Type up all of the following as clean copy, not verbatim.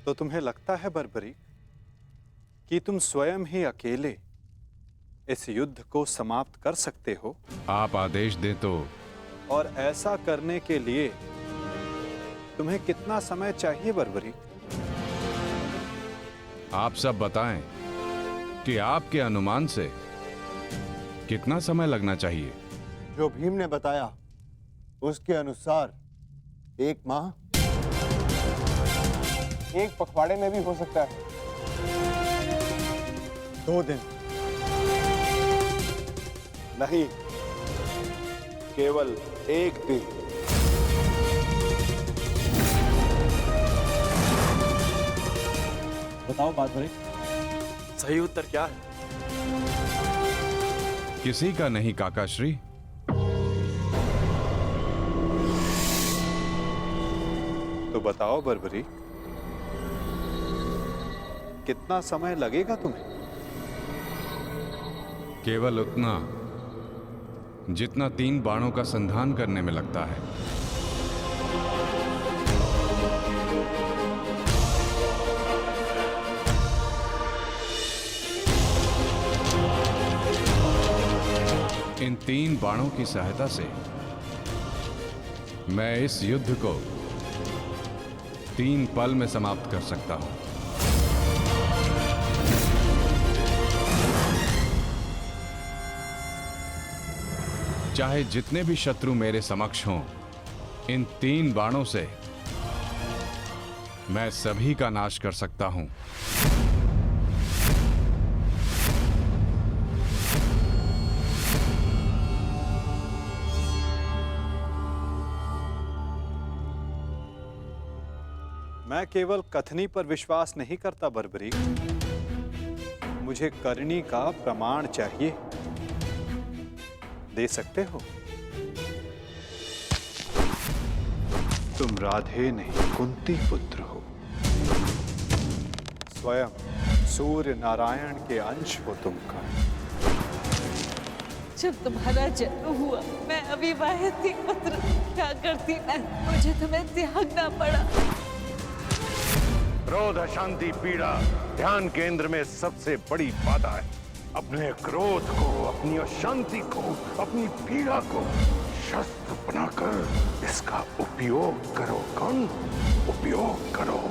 तो तुम्हें लगता है बर्बरीक कि तुम स्वयं ही अकेले इस युद्ध को समाप्त कर सकते हो? आप आदेश दें तो। और ऐसा करने के लिए तुम्हें कितना समय चाहिए बर्बरीक? आप सब बताएं कि आपके अनुमान से कितना समय लगना चाहिए? जो भीम ने बताया उसके अनुसार 1 माह। 1 पखवाड़े में भी हो सकता है। 2 दिन। नहीं, केवल 1 दिन। बताओ बादशाह, सही उत्तर क्या है? किसी का नहीं काकाश्री। तो बताओ बर्बरीक, कितना समय लगेगा तुम्हें? केवल उतना जितना 3 बाणों का संधान करने में लगता है। इन 3 बाणों की सहायता से मैं इस युद्ध को 3 पल में समाप्त कर सकता हूं। चाहे जितने भी शत्रु मेरे समक्ष हों, इन 3 बाणों से मैं सभी का नाश कर सकता हूं। मैं केवल कथनी पर विश्वास नहीं करता बर्बरीक, मुझे करनी का प्रमाण चाहिए। दे सकते हो? तुम राधे नहीं कुंती पुत्र हो, स्वयं सूर्य नारायण के अंश हो तुमका। जब तुम्हारा जन्म हुआ मैं अविवाहित थी पुत्र, क्या करती मैं? मुझे तुम्हें त्यागना पड़ा। क्रोध, अशांति, पीड़ा ध्यान केंद्र में सबसे बड़ी बाधा है। अपने क्रोध को, अपनी अशांति को, अपनी पीड़ा को शस्त्र बनाकर इसका उपयोग करो। कौन? उपयोग करो।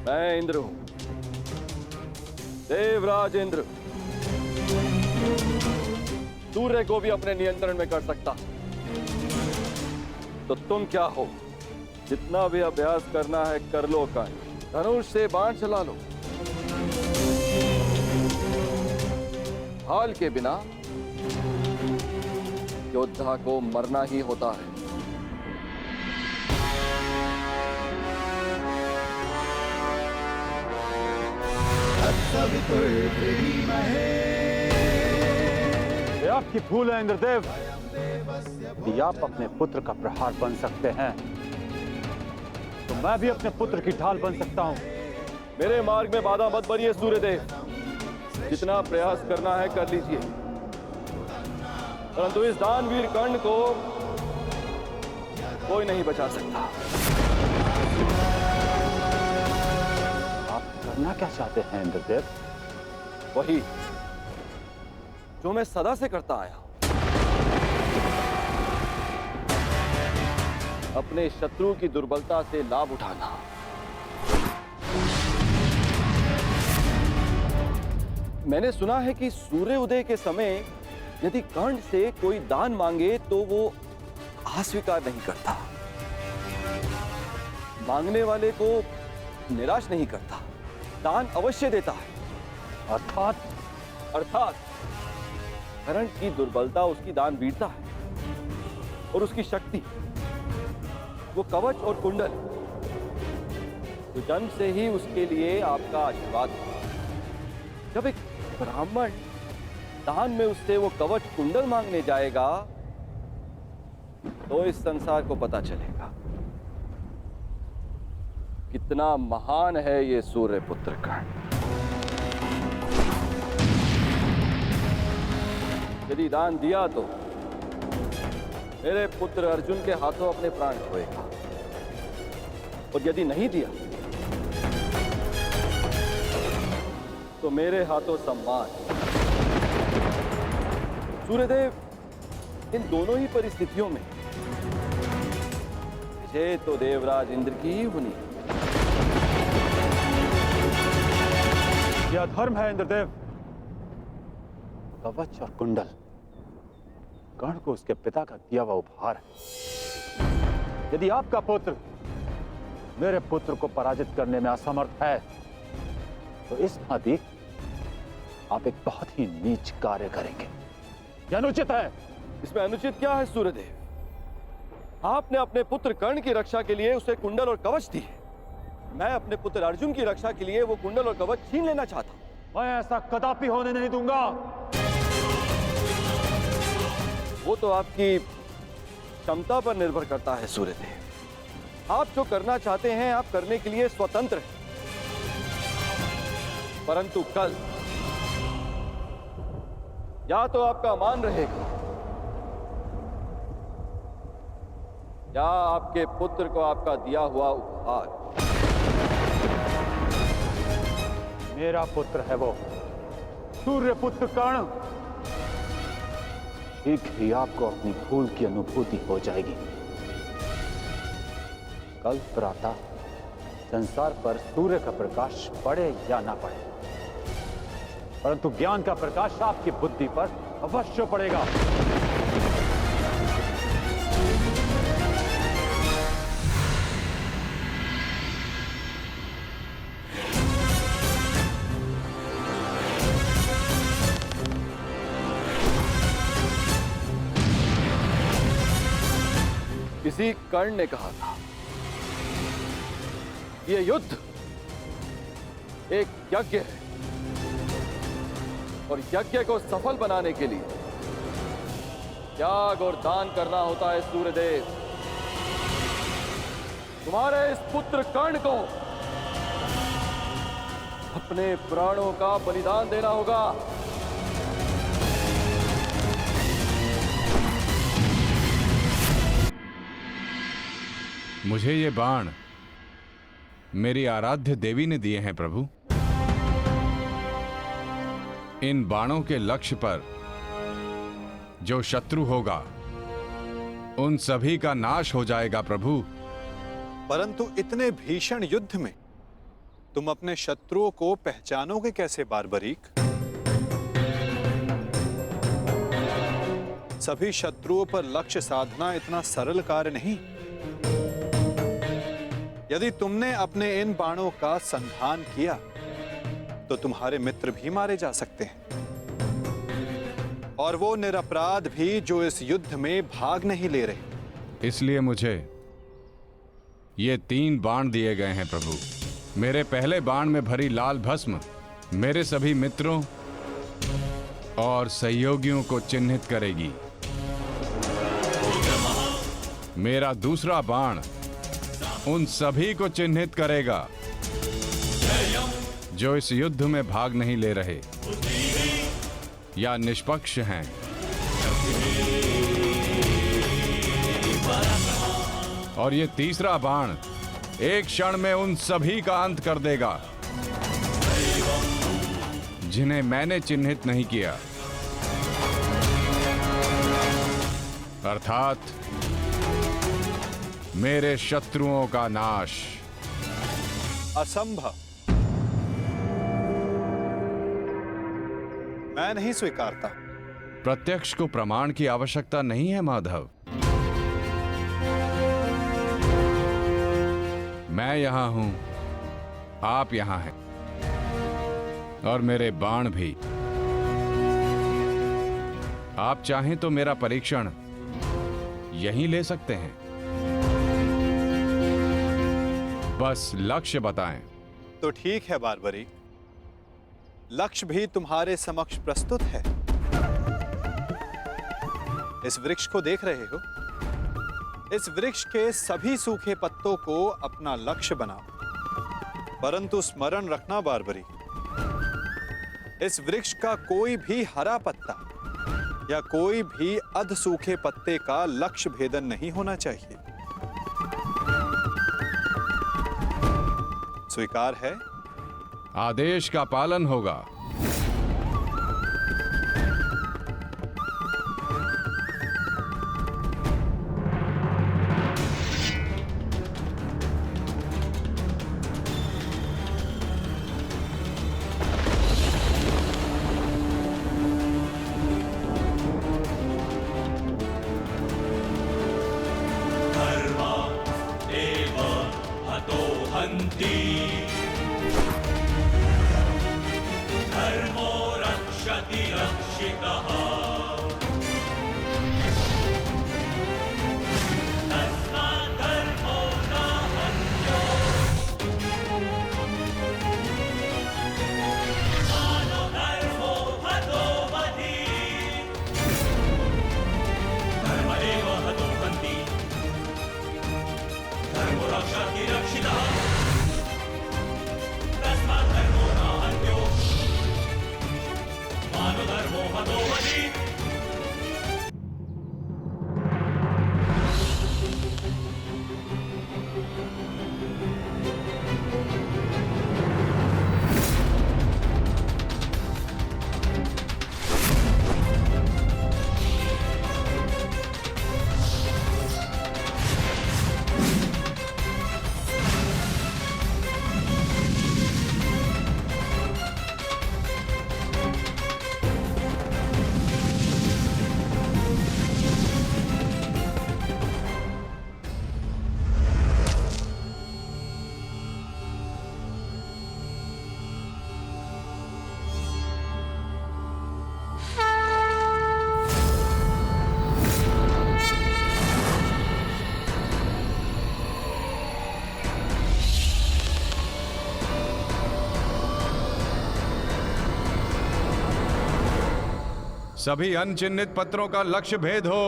मैं इंद्र हूं, देवराज इंद्र। सूर्य को भी अपने नियंत्रण में कर सकता। तो तुम क्या हो? जितना भी अभ्यास करना है कर लो। का धनुष से बाण चला लो। हाल के बिना योद्धा को मरना ही होता है। ये आपकी भूल है इंद्रदेव। यदि आप अपने पुत्र का प्रहार बन सकते हैं तो मैं भी अपने पुत्र की ढाल बन सकता हूं। मेरे मार्ग में बाधा मत बनिए सूर्यदेव। जितना प्रयास करना है कर लीजिए, परंतु इस दानवीर कर्ण को कोई नहीं बचा सकता। करना क्या चाहते हैं इंद्रदेव? वही जो मैं सदा से करता आया हूं, अपने शत्रु की दुर्बलता से लाभ उठाना। मैंने सुना है कि सूर्य उदय के समय यदि कर्ण से कोई दान मांगे तो वो अस्वीकार नहीं करता, मांगने वाले को निराश नहीं करता, दान अवश्य देता है। अर्थात कर्ण की दुर्बलता उसकी दान वीरता है और उसकी शक्ति वो कवच और कुंडल, तो जन्म से ही उसके लिए आपका आशीर्वाद है। जब एक ब्राह्मण दान में उससे वो कवच कुंडल मांगने जाएगा तो इस संसार को पता चलेगा कितना महान है ये सूर्य पुत्र कर्ण। यदि दान दिया तो मेरे पुत्र अर्जुन के हाथों अपने प्राण खोएगा, और यदि नहीं दिया तो मेरे हाथों सम्मान। सूर्यदेव इन दोनों ही परिस्थितियों में विजय तो देवराज इंद्र की ही होनी है। यह धर्म है इंद्रदेव। कवच और कुंडल कर्ण को उसके पिता का दिया हुआ उपहार है। यदि आपका पुत्र मेरे पुत्र को पराजित करने में असमर्थ है तो इस भांति आप एक बहुत ही नीच कार्य करेंगे। यह अनुचित है। इसमें अनुचित क्या है सूर्यदेव? आपने अपने पुत्र कर्ण की रक्षा के लिए उसे कुंडल और कवच दिए, मैं अपने पुत्र अर्जुन की रक्षा के लिए वो कुंडल और कवच छीन लेना चाहता हूं। मैं ऐसा कदापि होने नहीं दूंगा। वो तो आपकी क्षमता पर निर्भर करता है सूर्यदेव। आप जो करना चाहते हैं आप करने के लिए स्वतंत्र हैं, परंतु कल या तो आपका मान रहेगा या आपके पुत्र को आपका दिया हुआ उपहार। मेरा पुत्र है वो सूर्य पुत्र कर्ण। शीघ्र ही आपको अपनी भूल की अनुभूति हो जाएगी। कल प्रातः संसार पर सूर्य का प्रकाश पड़े या ना पड़े, परंतु ज्ञान का प्रकाश आपकी बुद्धि पर अवश्य पड़ेगा। किसी कर्ण ने कहा था यह युद्ध एक यज्ञ है और यज्ञ को सफल बनाने के लिए त्याग और दान करना होता है। सूर्यदेव तुम्हारे इस पुत्र कर्ण को अपने प्राणों का बलिदान देना होगा। मुझे ये बाण मेरी आराध्य देवी ने दिए हैं प्रभु। इन बाणों के लक्ष्य पर जो शत्रु होगा उन सभी का नाश हो जाएगा प्रभु। परंतु इतने भीषण युद्ध में तुम अपने शत्रुओं को पहचानोगे कैसे बारबरीक? सभी शत्रुओं पर लक्ष्य साधना इतना सरल कार्य नहीं। यदि तुमने अपने इन बाणों का संधान किया तो तुम्हारे मित्र भी मारे जा सकते हैं, और वो निरपराध भी जो इस युद्ध में भाग नहीं ले रहे। इसलिए मुझे ये 3 बाण दिए गए हैं प्रभु। मेरे पहले बाण में भरी लाल भस्म मेरे सभी मित्रों और सहयोगियों को चिन्हित करेगी। मेरा दूसरा बाण उन सभी को चिन्हित करेगा जो इस युद्ध में भाग नहीं ले रहे या निष्पक्ष हैं। और ये तीसरा बाण एक क्षण में उन सभी का अंत कर देगा जिन्हें मैंने चिन्हित नहीं किया, अर्थात मेरे शत्रुओं का नाश। असंभव। मैं नहीं स्वीकारता। प्रत्यक्ष को प्रमाण की आवश्यकता नहीं है माधव। मैं यहां हूं, आप यहां हैं, और मेरे बाण भी। आप चाहें तो मेरा परीक्षण यहीं ले सकते हैं। बस लक्ष्य बताएं। तो ठीक है बारबरीक, लक्ष्य भी तुम्हारे समक्ष प्रस्तुत है। इस वृक्ष को देख रहे हो? इस वृक्ष के सभी सूखे पत्तों को अपना लक्ष्य बनाओ, परंतु स्मरण रखना बारबरी, इस वृक्ष का कोई भी हरा पत्ता या कोई भी अध सूखे पत्ते का लक्ष्य भेदन नहीं होना चाहिए। स्वीकार है? आदेश का पालन होगा। सभी अनचिन्हित पत्रों का लक्ष्य भेद हो।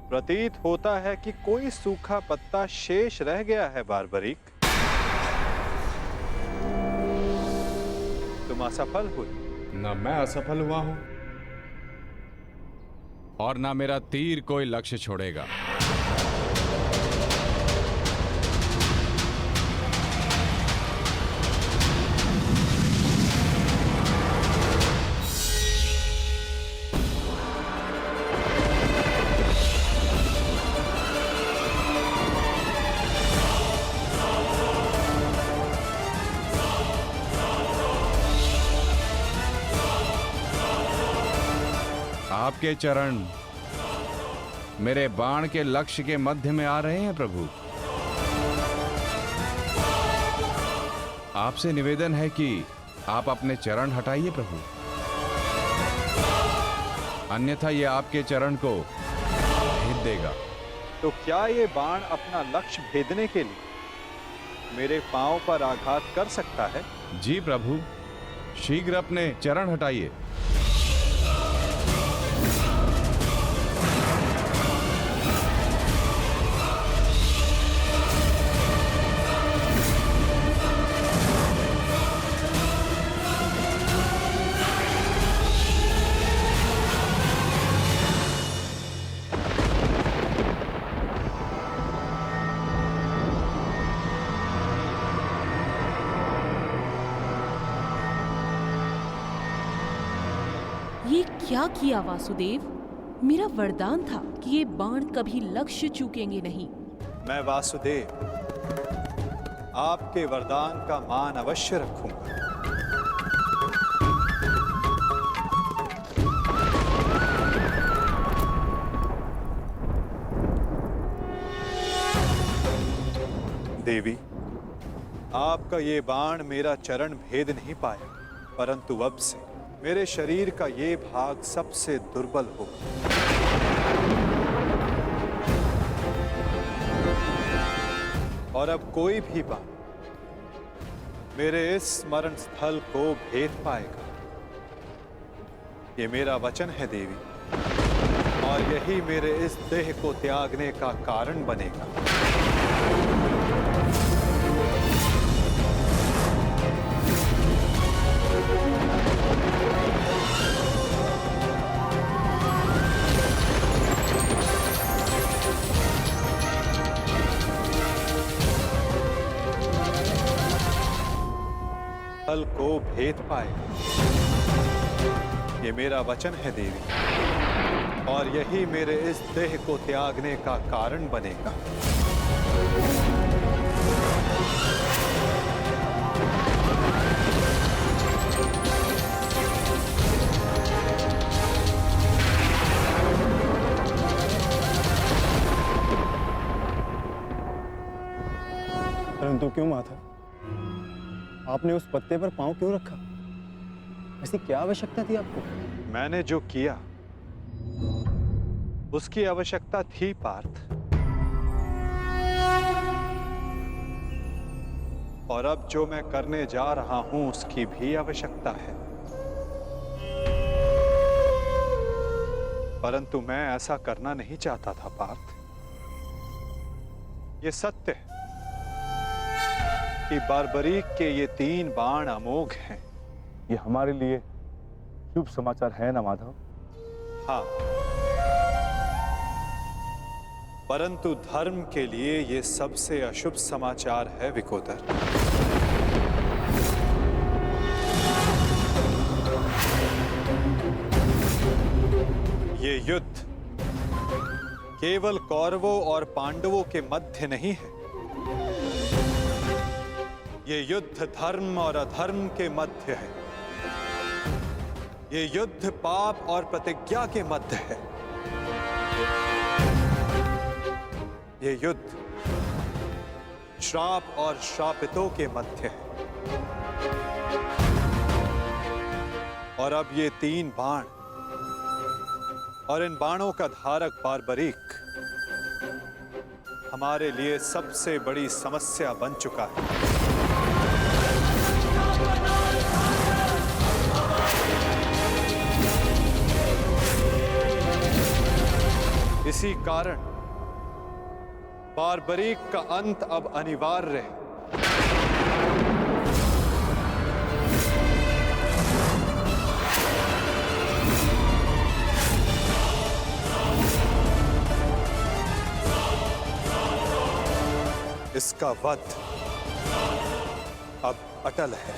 प्रतीत होता है कि कोई सूखा पत्ता शेष रह गया है बारबरीक। तुम असफल हुए। न मैं असफल हुआ हूं और ना मेरा तीर कोई लक्ष्य छोड़ेगा। आपके चरण मेरे बाण के लक्ष्य के मध्य में आ रहे हैं प्रभु। आपसे निवेदन है कि आप अपने चरण हटाइए प्रभु, अन्यथा ये आपके चरण को भेद देगा। तो क्या ये बाण अपना लक्ष्य भेदने के लिए मेरे पांव पर आघात कर सकता है? जी प्रभु, शीघ्र अपने चरण हटाइए। ये क्या किया वासुदेव? मेरा वरदान था कि ये बाण कभी लक्ष्य चूकेंगे नहीं। मैं वासुदेव आपके वरदान का मान अवश्य रखूंगा। देवी, आपका ये बाण मेरा चरण भेद नहीं पाया, परंतु अब से मेरे शरीर का ये भाग सबसे दुर्बल होगा। और अब कोई भी बाण मेरे इस स्मरण स्थल को भेद पाएगा। ये मेरा वचन है देवी, और यही मेरे इस देह को त्यागने का कारण बनेगा। फल को भेद पाएगा। ये मेरा वचन है देवी, और यही मेरे इस देह को त्यागने का कारण बनेगा। परंतु क्यों माता? आपने उस पत्ते पर पांव क्यों रखा? ऐसी क्या आवश्यकता थी आपको? मैंने जो किया उसकी आवश्यकता थी पार्थ, और अब जो मैं करने जा रहा हूं उसकी भी आवश्यकता है। परंतु मैं ऐसा करना नहीं चाहता था पार्थ। ये सत्य है कि बार्बरीक के ये 3 बाण अमोघ हैं। ये हमारे लिए शुभ समाचार है ना माधव? हाँ, परंतु धर्म के लिए ये सबसे अशुभ समाचार है विकोदर। ये युद्ध केवल कौरवों और पांडवों के मध्य नहीं है। ये युद्ध धर्म और अधर्म के मध्य है। ये युद्ध पाप और प्रतिज्ञा के मध्य है। ये युद्ध श्राप और श्रापितों के मध्य है। और अब ये 3 बाण और इन बाणों का धारक बार्बरीक हमारे लिए सबसे बड़ी समस्या बन चुका है। इसी कारण बार्बरीक का अंत अब अनिवार्य है। इसका वध अब अटल है।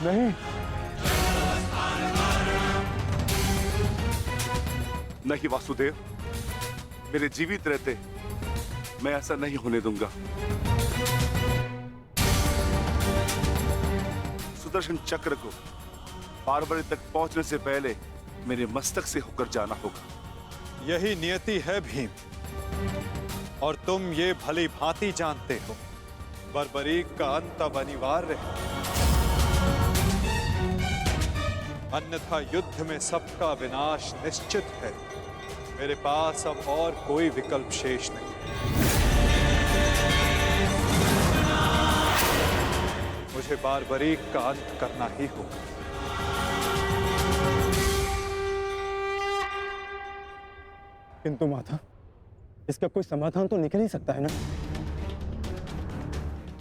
नहीं, नहीं वासुदेव, मेरे जीवित रहते मैं ऐसा नहीं होने दूंगा। सुदर्शन चक्र को बार्बरी तक पहुंचने से पहले मेरे मस्तक से होकर जाना होगा। यही नियति है भीम, और तुम ये भली भांति जानते हो। बार्बरीक का अंत अब अनिवार्य है, अन्यथा युद्ध में सबका विनाश निश्चित है। मेरे पास अब और कोई विकल्प शेष नहीं। मुझे बार्बरीक का अंत करना ही होगा। किंतु माता, इसका कोई समाधान तो निकल ही सकता है ना?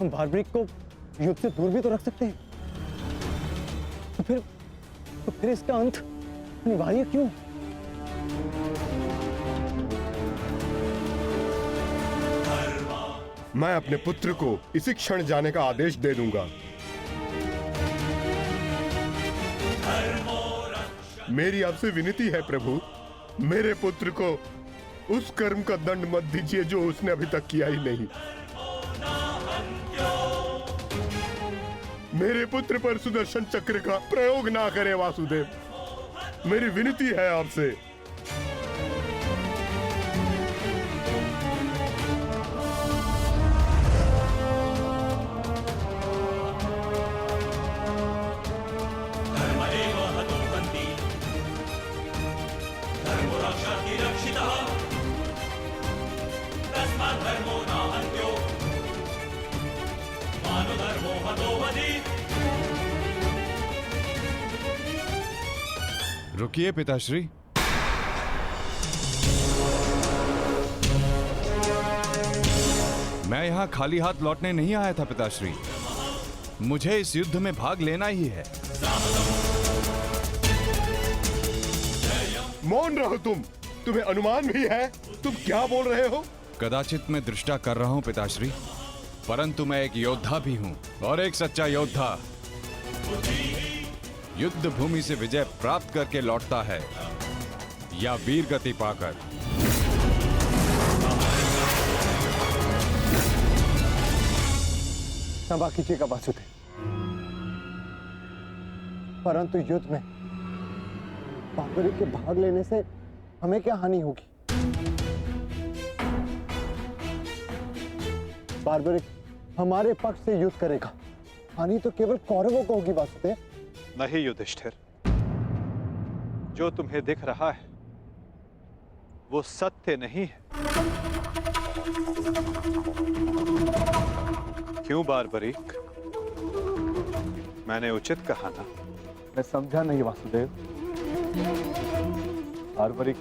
हम बार्बरिक को युद्ध से दूर भी तो रख सकते हैं। तो फिर इसका अंत अनिवार्य क्यों? मैं अपने पुत्र को इसी क्षण जाने का आदेश दे दूंगा। मेरी आपसे विनती है प्रभु, मेरे पुत्र को उस कर्म का दंड मत दीजिए जो उसने अभी तक किया ही नहीं। मेरे पुत्र पर सुदर्शन चक्र का प्रयोग ना करें वासुदेव, मेरी विनती है आपसे। रुकिए पिताश्री। मैं यहाँ खाली हाथ लौटने नहीं आया था पिताश्री, मुझे इस युद्ध में भाग लेना ही है। मौन रहो तुम, तुम्हें अनुमान भी है तुम क्या बोल रहे हो? कदाचित मैं दृष्टा कर रहा हूँ पिताश्री, परंतु मैं एक योद्धा भी हूँ, और एक सच्चा योद्धा युद्ध भूमि से विजय प्राप्त करके लौटता है या वीर गति पाकर। क्षमा कीजिएगा वासुदेव, परंतु युद्ध में बार्बरिक के भाग लेने से हमें क्या हानि होगी? बार्बरिक हमारे पक्ष से युद्ध करेगा, हानि तो केवल कौरवों को होगी वासुदेव। नहीं युधिष्ठिर, जो तुम्हें दिख रहा है वो सत्य नहीं है। क्यों बार्बरिक, मैंने उचित कहा ना? मैं समझा नहीं वासुदेव। बार्बरिक